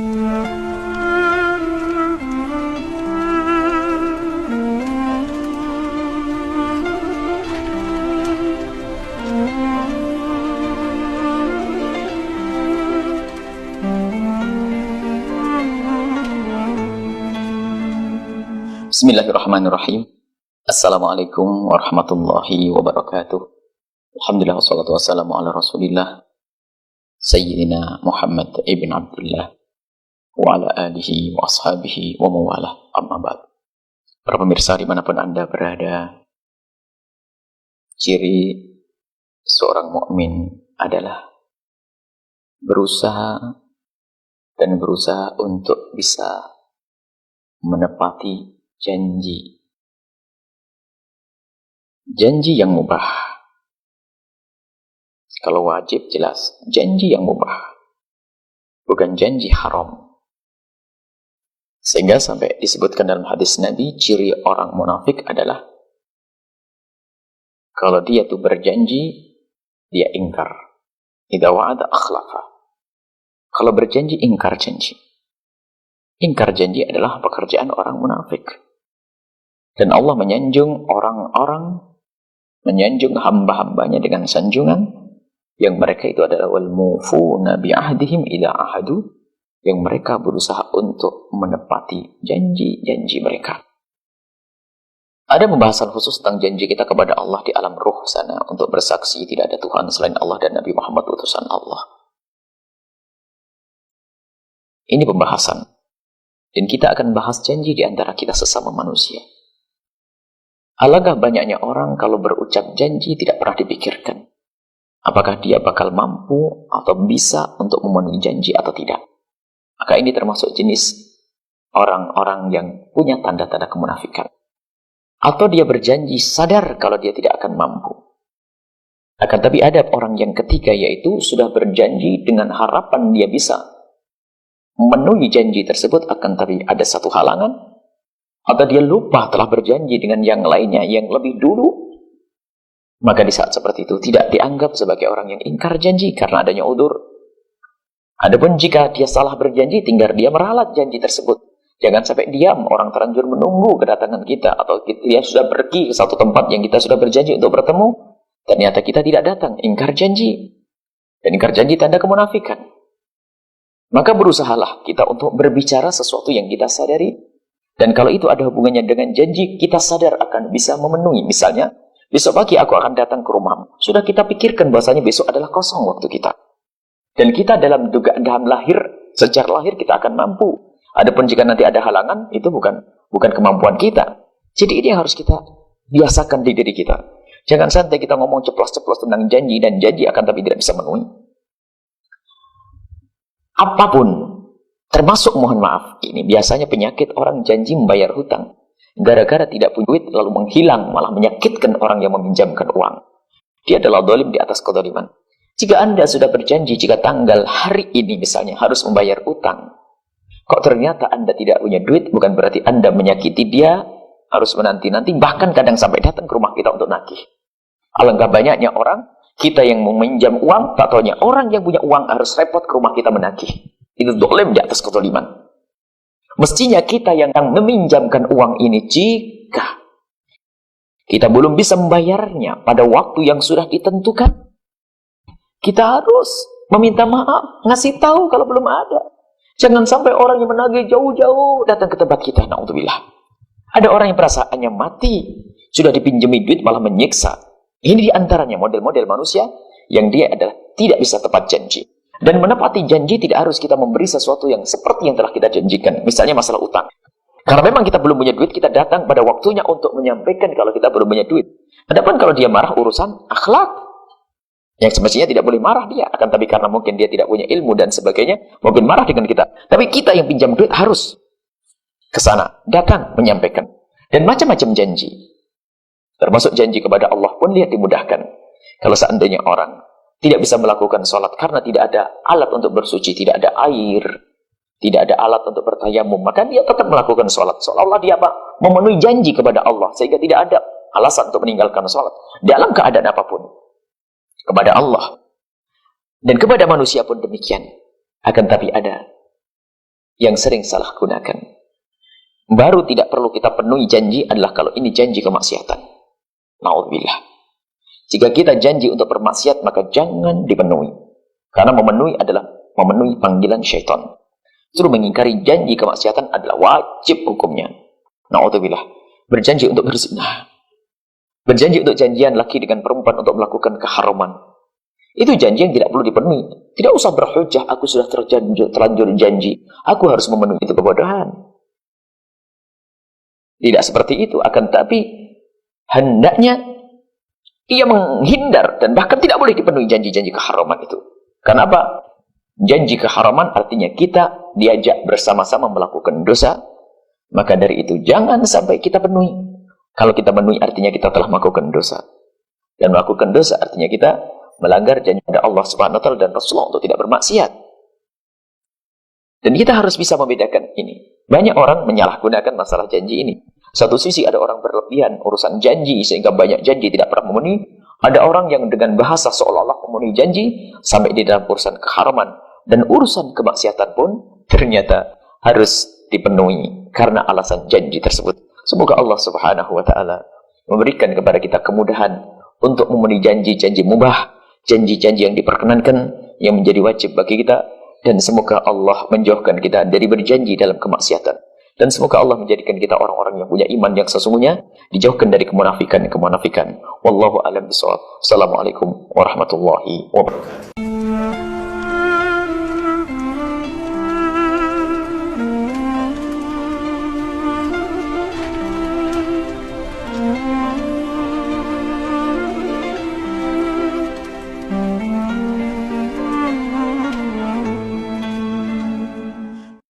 Bismillahirrahmanirrahim. Assalamualaikum warahmatullahi wabarakatuh. Alhamdulillah wassalatu wassalamu ala Rasulillah Sayyidina Muhammad ibn Abdullah wa ala alihi wa ashabihi wa mawalah, amma ba'd. Para pemirsa dimanapun Anda berada, ciri seorang mukmin adalah berusaha untuk bisa menepati janji yang mubah. Kalau wajib jelas, janji yang mubah, bukan janji haram. Sehingga sampai disebutkan dalam hadis Nabi, ciri orang munafik adalah kalau dia tuh berjanji, dia ingkar. Idza wa'ada akhlafa. Kalau berjanji, ingkar janji. Ingkar janji adalah pekerjaan orang munafik. Dan Allah menyanjung menyanjung hamba-hambanya dengan sanjungan yang mereka itu adalah wal mufuna bi ahdihim idza ahadu, yang mereka berusaha untuk menepati janji-janji mereka. Ada pembahasan khusus tentang janji kita kepada Allah di alam ruh sana untuk bersaksi tidak ada Tuhan selain Allah dan Nabi Muhammad utusan Allah. Ini pembahasan. Dan kita akan bahas janji di antara kita sesama manusia. Alangkah banyaknya orang kalau berucap janji tidak pernah dipikirkan. Apakah dia bakal mampu atau bisa untuk memenuhi janji atau tidak. Maka ini termasuk jenis orang-orang yang punya tanda-tanda kemunafikan. Atau dia berjanji sadar kalau dia tidak akan mampu. Akan tapi ada orang yang ketiga, yaitu sudah berjanji dengan harapan dia bisa memenuhi janji tersebut, akan tapi ada satu halangan, atau dia lupa telah berjanji dengan yang lainnya yang lebih dulu. Maka di saat seperti itu tidak dianggap sebagai orang yang ingkar janji karena adanya udzur. Adapun jika dia salah berjanji, tinggal dia meralat janji tersebut. Jangan sampai diam, orang terlanjur menunggu kedatangan kita, atau dia sudah pergi ke satu tempat yang kita sudah berjanji untuk bertemu, ternyata kita tidak datang, ingkar janji. Dan ingkar janji tanda kemunafikan. Maka berusahalah kita untuk berbicara sesuatu yang kita sadari. Dan kalau itu ada hubungannya dengan janji, kita sadar akan bisa memenuhi. Misalnya, besok pagi aku akan datang ke rumahmu. Sudah kita pikirkan bahwasanya besok adalah kosong waktu kita. Dan kita dalam dugaan lahir, secara lahir kita akan mampu. Adapun jika nanti ada halangan, itu bukan kemampuan kita. Jadi ini yang harus kita biasakan di diri kita. Jangan santai kita ngomong ceplos-ceplos tentang janji, dan janji akan tapi tidak bisa memenuhi. Apapun, termasuk mohon maaf, ini biasanya penyakit orang janji membayar hutang. Gara-gara tidak punya duit lalu menghilang, malah menyakitkan orang yang meminjamkan uang. Dia adalah zalim di atas kezaliman. Jika Anda sudah berjanji, jika tanggal hari ini misalnya harus membayar hutang, kok ternyata Anda tidak punya duit, bukan berarti Anda menyakiti dia, harus menanti-nanti, bahkan kadang sampai datang ke rumah kita untuk nagih. Alangkah banyaknya orang, kita yang meminjam uang, tak taunya orang yang punya uang harus repot ke rumah kita menagih. Itu zalim di atas kezaliman. Mestinya kita yang meminjamkan uang ini, jika kita belum bisa membayarnya pada waktu yang sudah ditentukan, kita harus meminta maaf, ngasih tahu kalau belum ada. Jangan sampai orang yang menagih jauh-jauh datang ke tempat kita. Na'udzubillah. Ada orang yang perasaannya mati, sudah dipinjami duit malah menyiksa. Ini diantaranya model-model manusia yang dia adalah tidak bisa tepat janji. Dan menepati janji tidak harus kita memberi sesuatu yang seperti yang telah kita janjikan. Misalnya masalah utang. Karena memang kita belum punya duit, kita datang pada waktunya untuk menyampaikan kalau kita belum punya duit. Adapun kalau dia marah urusan akhlak, yang semestinya tidak boleh marah dia. Akan tapi karena mungkin dia tidak punya ilmu dan sebagainya, mungkin marah dengan kita. Tapi kita yang pinjam duit harus ke sana, datang menyampaikan. Dan macam-macam janji. Termasuk janji kepada Allah pun lihat dimudahkan. Kalau seandainya orang tidak bisa melakukan sholat karena tidak ada alat untuk bersuci, tidak ada air, tidak ada alat untuk bertayamum, maka dia tetap melakukan sholat. Seolah-olah dia apa? Memenuhi janji kepada Allah, sehingga tidak ada alasan untuk meninggalkan sholat dalam keadaan apapun kepada Allah. Dan kepada manusia pun demikian. Akan tapi ada yang sering salah gunakan. Baru tidak perlu kita penuhi janji adalah kalau ini janji kemaksiatan. Na'udzubillah. Jika kita janji untuk bermaksiat, maka jangan dipenuhi. Karena memenuhi adalah memenuhi panggilan syaitan. Suruh mengingkari janji kemaksiatan adalah wajib hukumnya. Na'udzubillah. Berjanji untuk berzina. Berjanji untuk janjian laki dengan perempuan untuk melakukan keharaman. Itu janji yang tidak perlu dipenuhi. Tidak usah berhujah, aku sudah terlanjur janji. Aku harus memenuhi itu, kebodohan. Tidak seperti itu. Akan tetapi hendaknya ia menghindar dan bahkan tidak boleh dipenuhi janji-janji keharaman itu. Karena apa? Janji keharaman artinya kita diajak bersama-sama melakukan dosa. Maka dari itu jangan sampai kita penuhi. Kalau kita penuhi artinya kita telah melakukan dosa. Dan melakukan dosa artinya kita melanggar janji pada Allah Subhanahu wa taala dan Rasulullah untuk tidak bermaksiat. Dan kita harus bisa membedakan ini. Banyak orang menyalahgunakan masalah janji ini. Satu sisi ada orang berlebihan urusan janji sehingga banyak janji tidak pernah memenuhi. Ada orang yang dengan bahasa seolah-olah memenuhi janji sampai di dalam urusan keharaman. Dan urusan kemaksiatan pun ternyata harus dipenuhi karena alasan janji tersebut. Semoga Allah Subhanahu wa taala memberikan kepada kita kemudahan untuk memenuhi janji-janji mubah, janji-janji yang diperkenankan yang menjadi wajib bagi kita, dan semoga Allah menjauhkan kita dari berjanji dalam kemaksiatan, dan semoga Allah menjadikan kita orang-orang yang punya iman yang sesungguhnya, dijauhkan dari kemunafikan. Wallahu a'lam bishawab. Assalamualaikum warahmatullahi wabarakatuh.